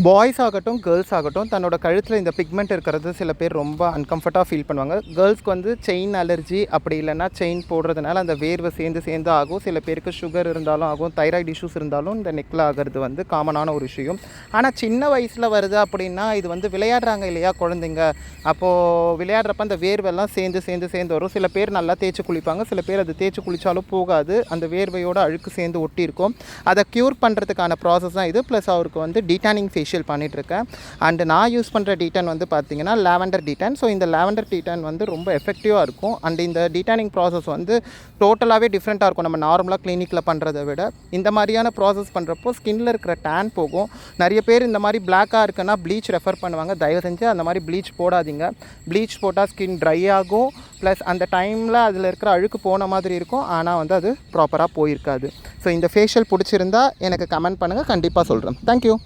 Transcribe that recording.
Boys ஆகட்டும் girls ஆகட்டும் தன்னோட கழுத்தில் இந்த பிக்மெண்ட் இருக்கிறது சில பேர் ரொம்ப அன்கம்ஃபர்ட்டாக ஃபீல் பண்ணுவாங்க. கேர்ள்ஸ்க்கு வந்து செயின் அலர்ஜி அப்படி இல்லைன்னா செயின் போடுறதுனால அந்த வேர்வை சேர்ந்து ஆகும். சில பேருக்கு சுகர் இருந்தாலும் ஆகும், தைராய்டு இஷ்யூஸ் இருந்தாலும் இந்த நெக்கில் ஆகிறது வந்து காமனான ஒரு விஷயம். ஆனால் சின்ன வயசில் வருது அப்படின்னா இது வந்து விளையாடுறாங்க இல்லையா குழந்தைங்க, அப்போது விளையாடுறப்ப அந்த வேர்வெல்லாம் சேர்ந்து வரும். சில பேர் நல்லா தேய்ச்சி குளிப்பாங்க, சில பேர் அது தேய்ச்சி குளித்தாலும் போகாது, அந்த வேர்வையோட அழுக்கு சேர்ந்து ஒட்டி இருக்கும். அதை க்யூர் பண்ணுறதுக்கான ப்ராசஸ் தான் இது. ப்ளஸ் அவருக்கு வந்து டீடானிங் ஃபேஷியல் பண்ணிகிட்ருக்கேன். அண்டு நான் யூஸ் பண்ணுற டீடான் வந்து பார்த்திங்கன்னா லாவெண்டர் டீடான். ஸோ இந்த லாவெண்டர் டீடான் வந்து ரொம்ப எஃபெக்டிவாக இருக்கும். அண்ட் இந்த டீடானிங் ப்ராசஸ் வந்து டோட்டலாகவே டிஃப்ரெண்ட்டாக இருக்கும் நம்ம நார்மலாக கிளினிக்கில் பண்ணுறதை விட. இந்த மாதிரியான ப்ராசஸ் பண்ணுறப்போ ஸ்கின்னில் இருக்கிற டேன் போகும். நிறைய பேர் இந்த மாதிரி பிளாக்காக இருக்குன்னா ப்ளீச் ரெஃபர் பண்ணுவாங்க. தயவு செஞ்சு அந்த மாதிரி ப்ளீச் போடாதீங்க. ப்ளீச் போட்டால் ஸ்கின் ட்ரை ஆகும், ப்ளஸ் அந்த டைமில் அதில் இருக்கிற அழுக்கு போன மாதிரி இருக்கும், ஆனால் வந்து அது ப்ராப்பராக போயிருக்காது. ஸோ இந்த ஃபேஷியல் பிடிச்சிருந்தா எனக்கு கமெண்ட் பண்ணுங்கள், கண்டிப்பாக சொல்கிறேன். தேங்க்யூ.